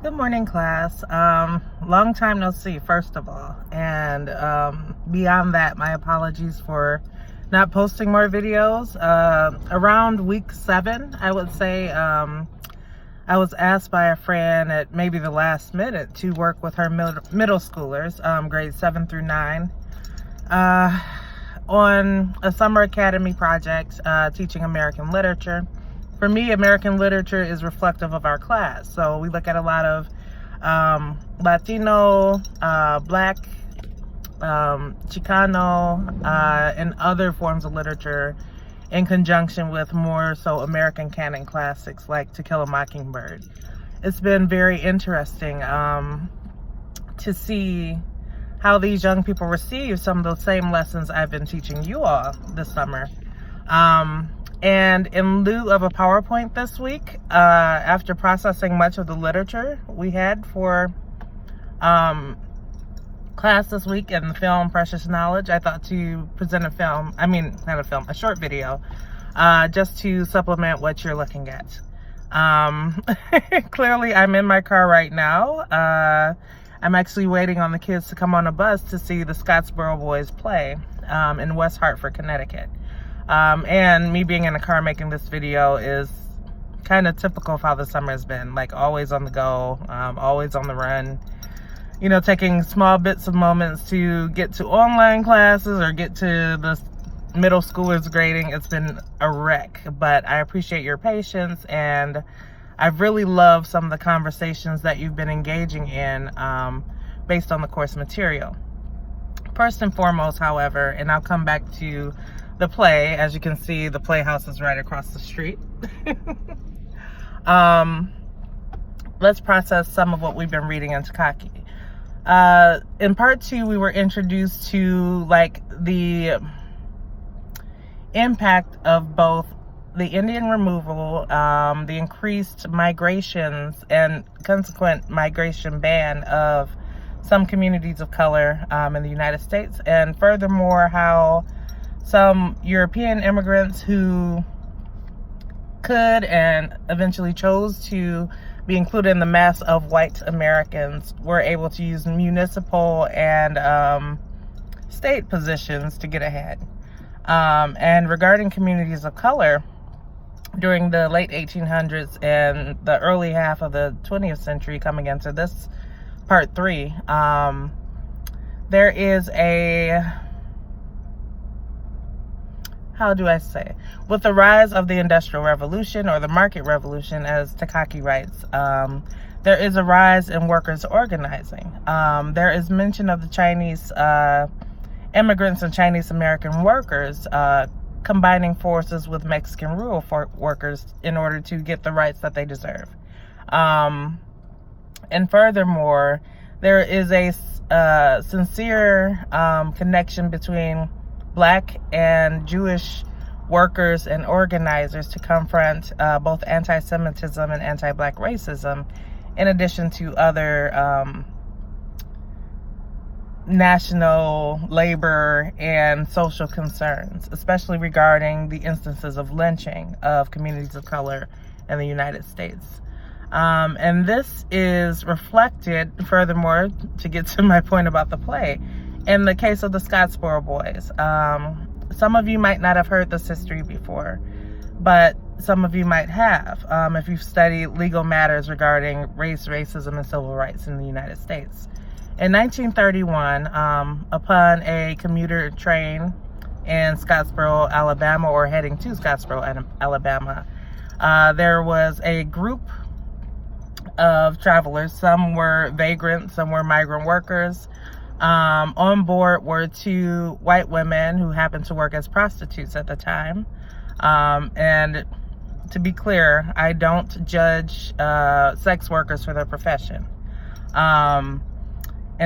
Good morning, class. Long time no see, first of all. And beyond that, my apologies for not posting more videos. Around week 7, I would say, I was asked by a friend at maybe the last minute to work with her middle schoolers, grades 7 through 9, on a summer academy project teaching American literature. For me, American literature is reflective of our class. So we look at a lot of Latino, Black, Chicano, and other forms of literature in conjunction with more so American canon classics like To Kill a Mockingbird. It's been very interesting to see how these young people receive some of those same lessons I've been teaching you all this summer. And in lieu of a PowerPoint this week, after processing much of the literature we had for class this week in the film Precious Knowledge, I thought to present a short video, just to supplement what you're looking at. Clearly, I'm in my car right now. I'm actually waiting on the kids to come on a bus to see the Scottsboro Boys play in West Hartford, Connecticut. And me being in a car making this video is kind of typical of how the summer has been, like always on the go, always on the run, you know, taking small bits of moments to get to online classes or get to the middle schoolers grading. It's been a wreck, but I appreciate your patience, and I've really loved some of the conversations that you've been engaging in based on the course material. First and foremost, however, and I'll come back to the play. As you can see, the playhouse is right across the street. Let's process some of what we've been reading in Takaki. In part 2, we were introduced to like the impact of both the Indian removal, the increased migrations and consequent migration ban of some communities of color in the United States, and furthermore how some European immigrants who could and eventually chose to be included in the mass of white Americans were able to use municipal and state positions to get ahead. And regarding communities of color, during the late 1800s and the early half of the 20th century, coming into this part 3, there is a, how do I say, with the rise of the Industrial Revolution, or the Market Revolution, as Takaki writes, there is a rise in workers' organizing. There is mention of the Chinese immigrants and Chinese American workers combining forces with Mexican rural workers in order to get the rights that they deserve. And furthermore, there is a sincere connection between Black and Jewish workers and organizers to confront both anti-Semitism and anti-Black racism, in addition to other national labor and social concerns, especially regarding the instances of lynching of communities of color in the United States. And this is reflected, furthermore, to get to my point about the play, in the case of the Scottsboro Boys. Some of you might not have heard this history before, but some of you might have, if you've studied legal matters regarding race, racism, and civil rights in the United States. In 1931, upon a commuter train in Scottsboro, Alabama, or heading to Scottsboro, Alabama, there was a group of travelers. Some were vagrants, some were migrant workers. On board were 2 white women who happened to work as prostitutes at the time. And to be clear, I don't judge sex workers for their profession. And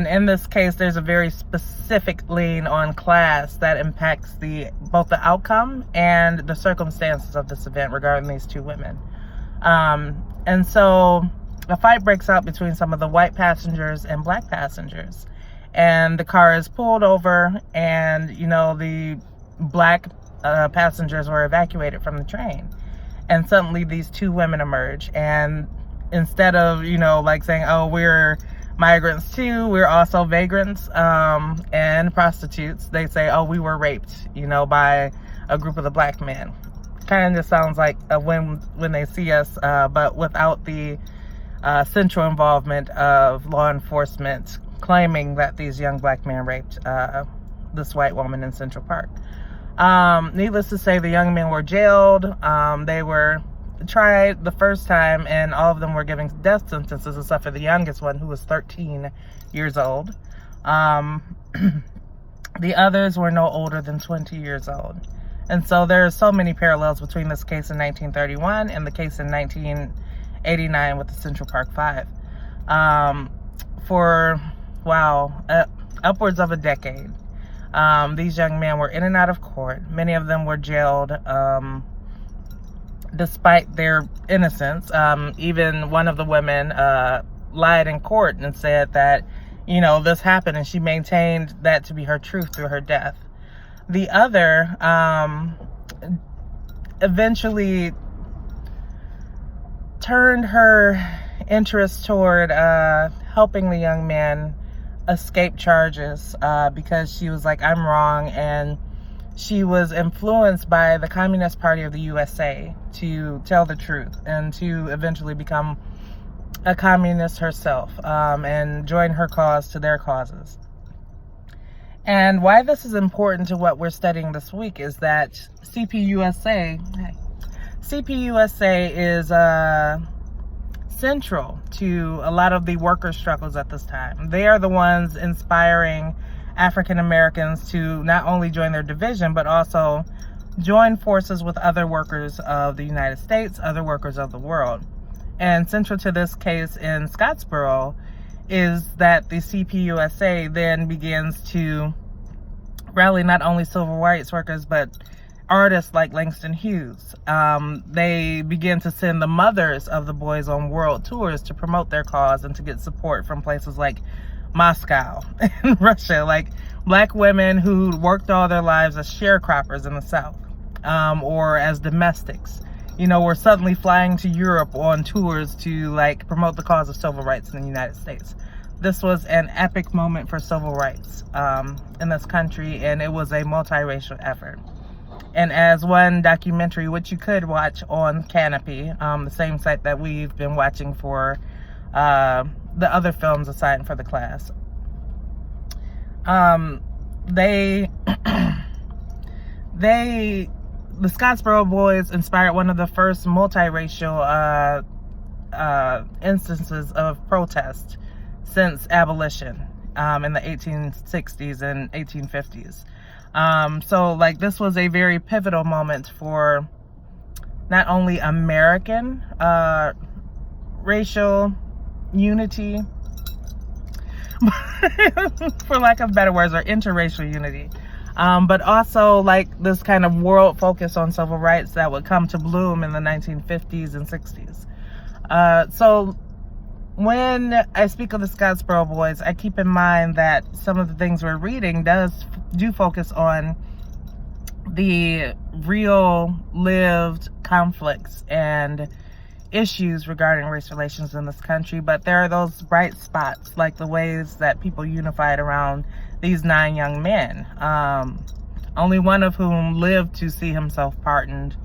in this case, there's a very specific lean on class that impacts both the outcome and the circumstances of this event regarding these 2 women. And so a fight breaks out between some of the white passengers and Black passengers. And the car is pulled over, and, you know, the Black passengers were evacuated from the train. And suddenly these 2 women emerge, and instead of, you know, like saying, oh, we're migrants too, we're also vagrants and prostitutes, they say, oh, we were raped, you know, by a group of the black men. Kind of sounds like when they see us, but without the central involvement of law enforcement claiming that these young black men raped this white woman in Central Park. Needless to say, the young men were jailed. They were tried the first time, and all of them were given death sentences except for the youngest one, who was 13 years old. The others were no older than 20 years old. And so there are so many parallels between this case in 1931 and the case in 1989 with the Central Park Five. For, wow, upwards of a decade, these young men were in and out of court. Many of them were jailed despite their innocence. Even one of the women lied in court and said that, you know, this happened, and she maintained that to be her truth through her death. The other eventually turned her interest toward helping the young man escape charges because she was like, I'm wrong, and she was influenced by the Communist Party of the USA to tell the truth and to eventually become a communist herself and join her cause to their causes. And why this is important to what we're studying this week is that CPUSA is central to a lot of the worker struggles at this time. They are the ones inspiring African Americans to not only join their division, but also join forces with other workers of the United States, other workers of the world. And central to this case in Scottsboro is that the CPUSA then begins to rally not only civil rights workers, but artists like Langston Hughes. They begin to send the mothers of the boys on world tours to promote their cause and to get support from places like Moscow and Russia, like black women who worked all their lives as sharecroppers in the South, or as domestics, you know, were suddenly flying to Europe on tours to like promote the cause of civil rights in the United States. This was an epic moment for civil rights in this country, and it was a multiracial effort. And as one documentary, which you could watch on Canopy, the same site that we've been watching for the other films assigned for the class, the Scottsboro Boys inspired one of the first multiracial instances of protest since abolition in the 1860s and 1850s. So like this was a very pivotal moment for not only American racial unity, for lack of better words, or interracial unity, but also like this kind of world focus on civil rights that would come to bloom in the 1950s and 60s. So when I speak of the Scottsboro Boys, I keep in mind that some of the things we're reading do focus on the real lived conflicts and issues regarding race relations in this country, but there are those bright spots, like the ways that people unified around these 9 young men, only one of whom lived to see himself pardoned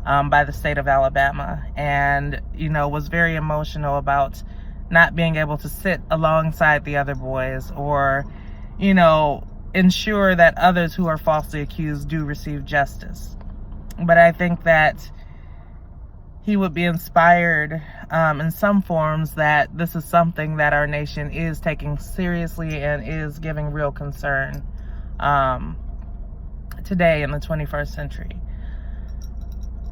by the state of Alabama, and, you know, was very emotional about not being able to sit alongside the other boys or, you know, ensure that others who are falsely accused do receive justice. But I think that he would be inspired in some forms that this is something that our nation is taking seriously and is giving real concern today in the 21st century.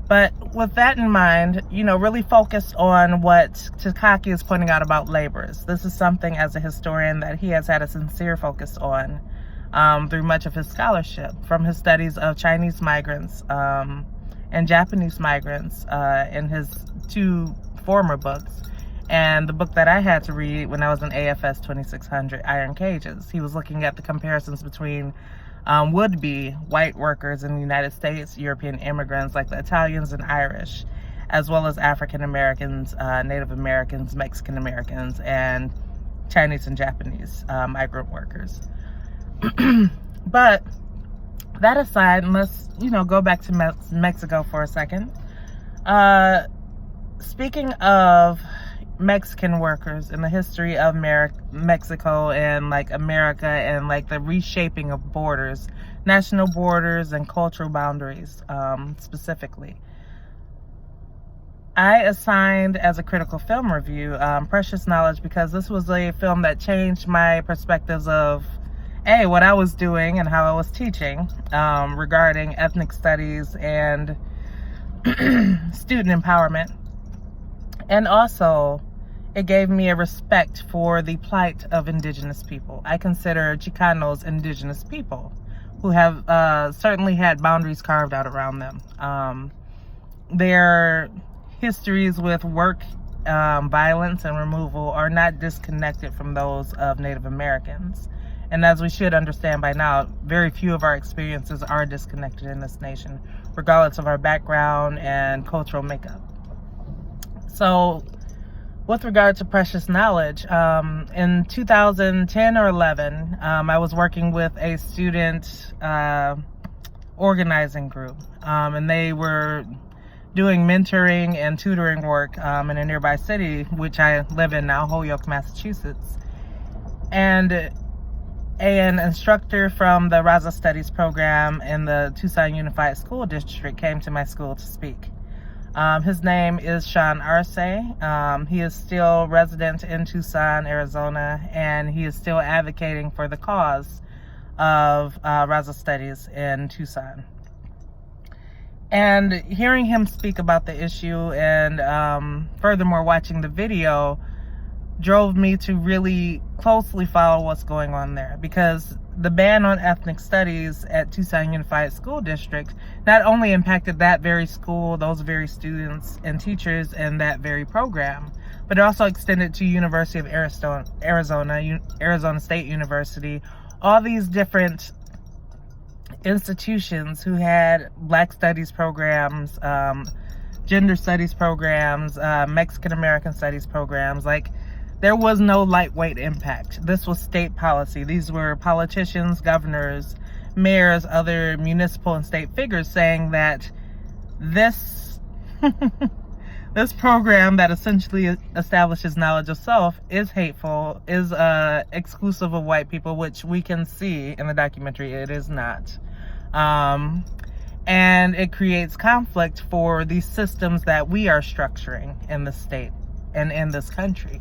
But with that in mind, you know, really focused on what Takaki is pointing out about laborers. This is something as a historian that he has had a sincere focus on through much of his scholarship, from his studies of Chinese migrants and Japanese migrants in his 2 former books, and the book that I had to read when I was in AFS 2600, Iron Cages. He was looking at the comparisons between would-be white workers in the United States, European immigrants like the Italians and Irish, as well as African Americans, Native Americans, Mexican Americans, and Chinese and Japanese migrant workers. But that aside, let's go back to Mexico for a second. Speaking of Mexican workers and the history of Mexico and like America and like the reshaping of borders, national borders and cultural boundaries, specifically, I assigned as a critical film review Precious Knowledge, because this was a film that changed my perspectives of what I was doing and how I was teaching regarding ethnic studies and student empowerment. And also, it gave me a respect for the plight of indigenous people. I consider Chicanos indigenous people who have certainly had boundaries carved out around them. Their histories with work, violence, and removal are not disconnected from those of Native Americans. And as we should understand by now, very few of our experiences are disconnected in this nation, regardless of our background and cultural makeup. So, with regard to Precious Knowledge, in 2010 or 11, I was working with a student organizing group, and they were doing mentoring and tutoring work in a nearby city, which I live in now, Holyoke, Massachusetts. And an instructor from the Raza Studies program in the Tucson Unified School District came to my school to speak. His name is Sean Arce. He is still resident in Tucson, Arizona, and he is still advocating for the cause of Raza Studies in Tucson. And hearing him speak about the issue and furthermore watching the video drove me to really closely follow what's going on there, because the ban on ethnic studies at Tucson Unified School District not only impacted that very school, those very students and teachers in that very program, but it also extended to University of Arizona State University, all these different institutions who had Black studies programs, gender studies programs, Mexican American studies programs. Like, there was no lightweight impact. This was state policy. These were politicians, governors, mayors, other municipal and state figures saying that this this program that essentially establishes knowledge of self is hateful, is exclusive of white people, which we can see in the documentary it is not. And it creates conflict for these systems that we are structuring in the state and in this country.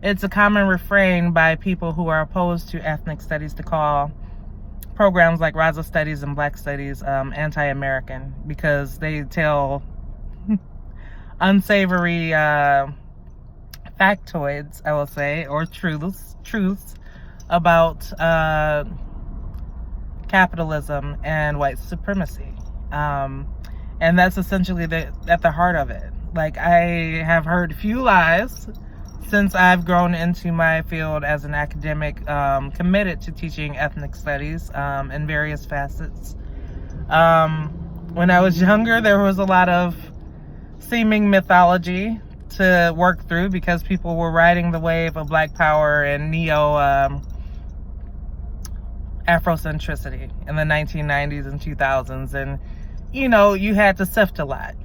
It's a common refrain by people who are opposed to ethnic studies to call programs like Raza Studies and Black Studies anti-American, because they tell unsavory factoids, I will say, or truths about capitalism and white supremacy. And that's essentially at the heart of it. Like, I have heard few lies since I've grown into my field as an academic, committed to teaching ethnic studies in various facets. When I was younger, there was a lot of seeming mythology to work through, because people were riding the wave of Black Power and Afrocentricity in the 1990s and 2000s. And, you had to sift a lot.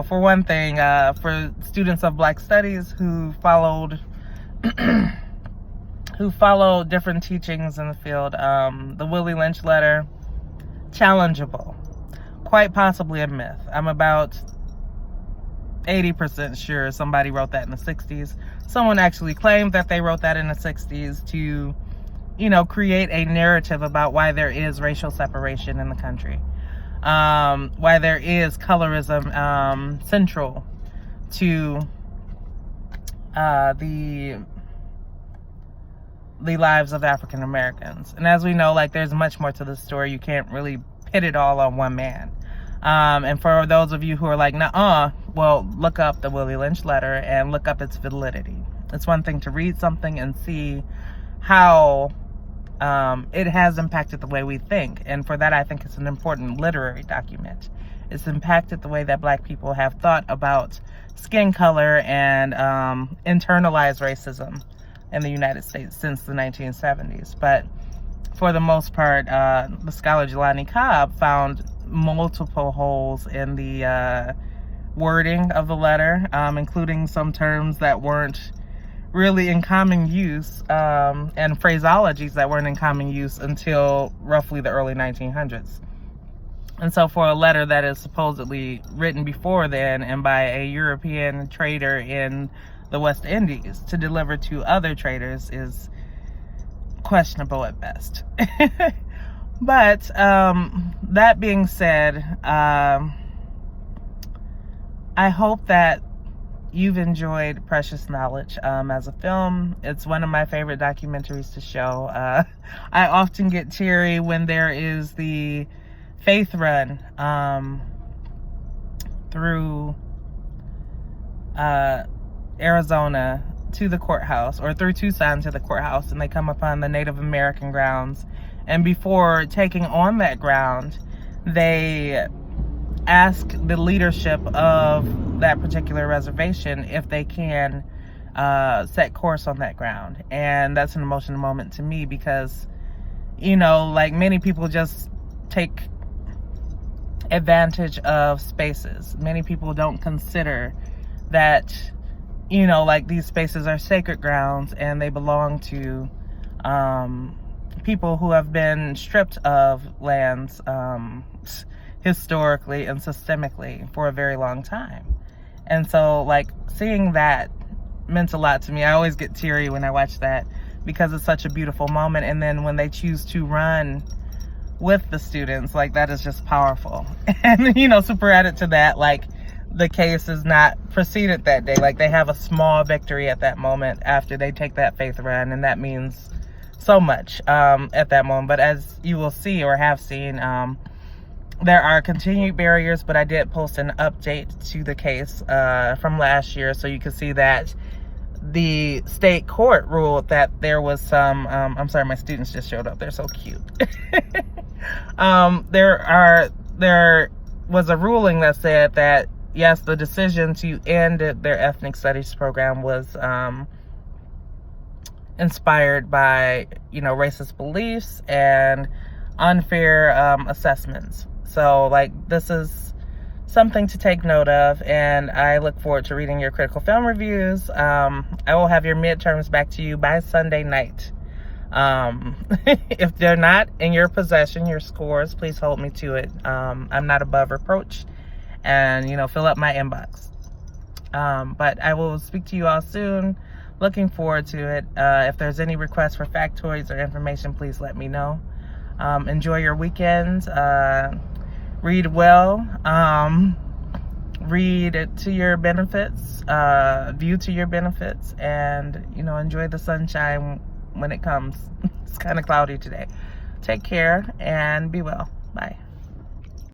For one thing, for students of Black Studies who followed different teachings in the field, the Willie Lynch letter, challengeable, quite possibly a myth. I'm about 80% sure somebody wrote that in the 60s. Someone actually claimed that they wrote that in the 60s to, create a narrative about why there is racial separation in the country. Why there is colorism central to the lives of African Americans. And as we know, like, there's much more to the story. You can't really pit it all on one man. And for those of you who are like, nuh-uh, well, look up the Willie Lynch letter and look up its validity. It's one thing to read something and see how it has impacted the way we think. And for that, I think it's an important literary document. It's impacted the way that Black people have thought about skin color and internalized racism in the United States since the 1970s. But for the most part, the scholar Jelani Cobb found multiple holes in the wording of the letter, including some terms that weren't really in common use, and phraseologies that weren't in common use until roughly the early 1900s. And so for a letter that is supposedly written before then and by a European trader in the West Indies to deliver to other traders is questionable at best. But that being said, I hope that you've enjoyed Precious Knowledge as a film. It's one of my favorite documentaries to show. I often get teary when there is the faith run through Arizona to the courthouse, or through Tucson to the courthouse, and they come upon the Native American grounds. And before taking on that ground, they ask the leadership of that particular reservation if they can set course on that ground. And that's an emotional moment to me because, you know, like many people just take advantage of spaces. Many people don't consider that, you know, like these spaces are sacred grounds and they belong to people who have been stripped of lands historically and systemically for a very long time. And so, like, seeing that meant a lot to me. I always get teary when I watch that because it's such a beautiful moment. And then when they choose to run with the students, like, that is just powerful. And, you know, super added to that, like, the case is not proceeded that day. Like, they have a small victory at that moment after they take that faith run, and that means so much at that moment. But as you will see or have seen, there are continued barriers, but I did post an update to the case from last year, so you can see that the state court ruled that there was some, I'm sorry, my students just showed up. They're so cute. There was a ruling that said that, yes, the decision to end their ethnic studies program was inspired by, you know, racist beliefs and unfair assessments. So, like, this is something to take note of, and I look forward to reading your critical film reviews. I will have your midterms back to you by Sunday night. If they're not in your possession, your scores, please hold me to it. I'm not above reproach, and, you know, fill up my inbox. But I will speak to you all soon. Looking forward to it. If there's any requests for factoids or information, please let me know. Enjoy your weekends. Read well. Read to your benefits. View to your benefits. And, you know, enjoy the sunshine when it comes. It's kind of cloudy today. Take care and be well. Bye.